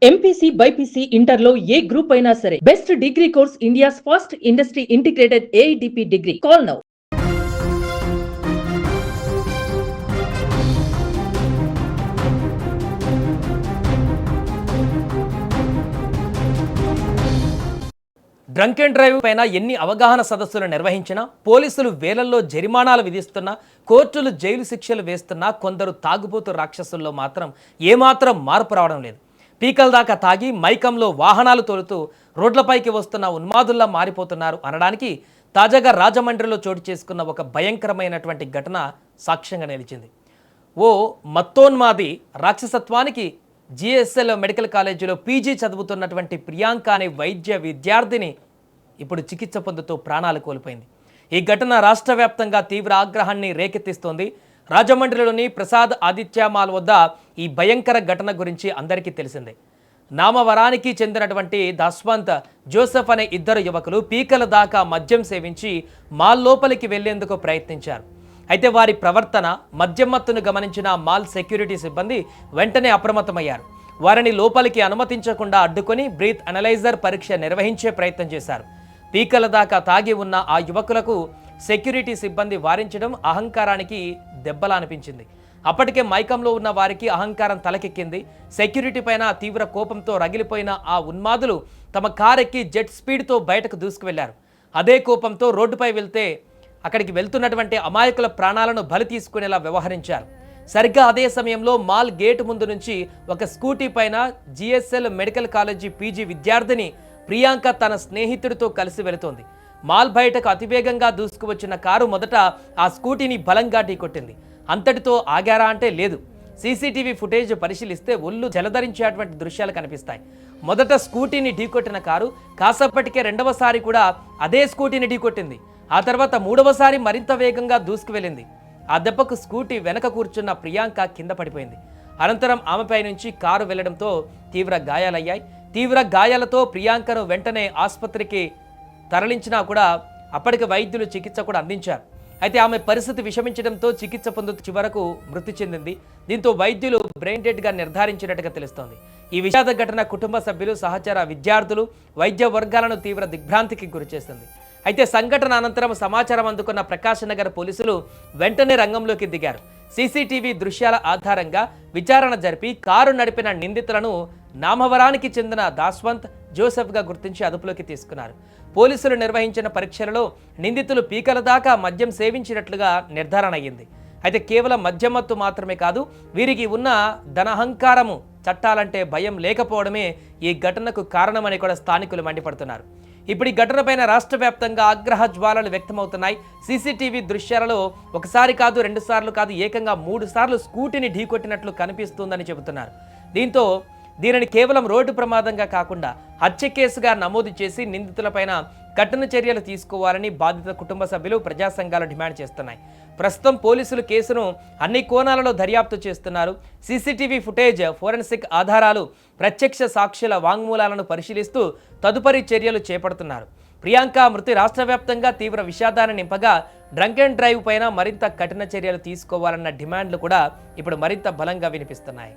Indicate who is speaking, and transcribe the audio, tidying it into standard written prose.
Speaker 1: MPC BiPC ఇంటర్లో ఏ group అయినా సరే best degree course India's first industry integrated AITP degree. Call now.
Speaker 2: Drunk and drive పైన ఎన్ని అవగాహన సదస్సులు నిర్వహించినా, పోలీసులు వేలల్లో జరిమానాలు విధిస్తున్నా, కోర్టులు జైలు శిక్షలు వేస్తున్నా, కొందరు తాగుబోతు రాక్షసుల్లో మాత్రం ఏమాత్రం మార్పు రావడం లేదు. పీకల దాకా తాగి మైకంలో వాహనాలు తోలుతూ రోడ్లపైకి వస్తున్న ఉన్మాదుల్లా మారిపోతున్నారు అనడానికి తాజాగా రాజమండ్రిలో చోటు చేసుకున్న ఒక భయంకరమైనటువంటి ఘటన సాక్ష్యంగా నిలిచింది. ఓ మత్తోన్మాది రాక్షసత్వానికి జిఎస్ఎల్ మెడికల్ కాలేజీలో పీజీ చదువుతున్నటువంటి ప్రియాంక అనే వైద్య విద్యార్థిని ఇప్పుడు చికిత్స పొందుతూ ప్రాణాలు కోల్పోయింది. ఈ ఘటన రాష్ట్ర వ్యాప్తంగా తీవ్ర ఆగ్రహాన్ని రేకెత్తిస్తోంది. రాజమండ్రిలోని ప్రసాద్ ఆదిత్య మాల్ వద్ద ఈ భయంకర ఘటన గురించి అందరికీ తెలిసిందే. నామవరానికి చెందినటువంటి దాస్వంత్, జోసెఫ్ అనే ఇద్దరు యువకులు పీకల దాకా మద్యం సేవించి మాల్ లోపలికి వెళ్లేందుకు ప్రయత్నించారు. అయితే వారి ప్రవర్తన, మద్యం మత్తును గమనించిన మాల్ సెక్యూరిటీ సిబ్బంది వెంటనే అప్రమత్తమయ్యారు. వారిని లోపలికి అనుమతించకుండా అడ్డుకొని బ్రీత్ అనలైజర్ పరీక్ష నిర్వహించే ప్రయత్నం చేశారు. పీకల దాకా తాగి ఉన్న ఆ యువకులకు సెక్యూరిటీ సిబ్బంది వారించడం అహంకారానికి దెబ్బలా అనిపించింది. అప్పటికే మైకంలో ఉన్న వారికి అహంకారం తలకెక్కింది. సెక్యూరిటీ పైన తీవ్ర కోపంతో రగిలిపోయిన ఆ ఉన్మాదులు తమ కారెక్కి జెట్ స్పీడ్తో బయటకు దూసుకువెళ్లారు. అదే కోపంతో రోడ్డుపై వెళ్తే అక్కడికి వెళ్తున్నటువంటి అమాయకుల ప్రాణాలను బలి తీసుకునేలా వ్యవహరించారు. సరిగ్గా అదే సమయంలో మాల్ గేటు ముందు నుంచి ఒక స్కూటీ పైన జిఎస్ఎల్ మెడికల్ కాలేజీ పీజీ విద్యార్థిని ప్రియాంక తన స్నేహితుడితో కలిసి వెళుతోంది. మాల్ బయటకు అతివేగంగా దూసుకువచ్చిన కారు మొదట ఆ స్కూటీని బలంగా ఢీకొట్టింది. అంతటితో ఆగారా అంటే లేదు. సీసీటీవీ ఫుటేజ్ పరిశీలిస్తే ఒళ్ళు జలధరించేటువంటి దృశ్యాలు కనిపిస్తాయి. మొదట స్కూటీని ఢీకొట్టిన కారు కాసేపటికే రెండవసారి కూడా అదే స్కూటీని ఢీకొట్టింది. ఆ తర్వాత మూడవసారి మరింత వేగంగా దూసుకువెళ్ళింది. ఆ దెబ్బకు స్కూటీ వెనక కూర్చున్న ప్రియాంక కింద పడిపోయింది. అనంతరం ఆమెపై నుంచి కారు వెళ్లడంతో తీవ్ర గాయాలయ్యాయి. తీవ్ర గాయాలతో ప్రియాంకను వెంటనే ఆసుపత్రికి తరలించినా కూడా అప్పటికి వైద్యులు చికిత్స కూడా అందించారు. అయితే ఆమె పరిస్థితి విషమించడంతో చికిత్స పొందుతూ చివరకు మృతి చెందింది. దీంతో వైద్యులు బ్రెయిన్ డెడ్గా నిర్ధారించినట్టుగా తెలుస్తోంది. ఈ విషాద ఘటన కుటుంబ సభ్యులు, సహచర విద్యార్థులు, వైద్య వర్గాలను తీవ్ర దిగ్భ్రాంతికి గురిచేస్తుంది. అయితే సంఘటన అనంతరం సమాచారం అందుకున్న ప్రకాశ్ నగర్ పోలీసులు వెంటనే రంగంలోకి దిగారు. సీసీటీవీ దృశ్యాల ఆధారంగా విచారణ జరిపి కారు నడిపిన నిందితులను నామవరానికి చెందిన దాస్వంత్, జోసెఫ్గా గుర్తించి అదుపులోకి తీసుకున్నారు. పోలీసులు నిర్వహించిన పరీక్షలలో నిందితులు పీకల దాకా మద్యం సేవించినట్లుగా నిర్ధారణ అయ్యింది. అయితే కేవలం మద్యం మత్తు మాత్రమే కాదు, వీరికి ఉన్న ధనహంకారము, చట్టాలంటే భయం లేకపోవడమే ఈ ఘటనకు కారణమని కూడా స్థానికులు మండిపడుతున్నారు. ఇప్పుడు ఈ ఘటనపైన రాష్ట్ర వ్యాప్తంగా ఆగ్రహ జ్వాలలు వ్యక్తమవుతున్నాయి. సీసీటీవీ దృశ్యాలలో ఒకసారి కాదు, 2 సార్లు కాదు, ఏకంగా 3 సార్లు స్కూటీని ఢీకొట్టినట్లు కనిపిస్తుందని చెబుతున్నారు. దీంతో దీనిని కేవలం రోడ్డు ప్రమాదంగా కాకుండా హత్య కేసుగా నమోదు చేసి నిందితులపైన కఠిన చర్యలు తీసుకోవాలని బాధిత కుటుంబ సభ్యులు, ప్రజా సంఘాలు డిమాండ్ చేస్తున్నాయి. ప్రస్తుతం పోలీసులు కేసును అన్ని కోణాలలో దర్యాప్తు చేస్తున్నారు. సీసీటీవీ ఫుటేజ్, ఫోరెన్సిక్ ఆధారాలు, ప్రత్యక్ష సాక్షుల వాంగ్మూలాలను పరిశీలిస్తూ తదుపరి చర్యలు చేపడుతున్నారు. ప్రియాంక మృతి రాష్ట్ర వ్యాప్తంగా తీవ్ర విషాదాన్ని నింపగా డ్రంక్ అండ్ డ్రైవ్ పైన మరింత కఠిన చర్యలు తీసుకోవాలన్న డిమాండ్లు కూడా ఇప్పుడు మరింత బలంగా వినిపిస్తున్నాయి.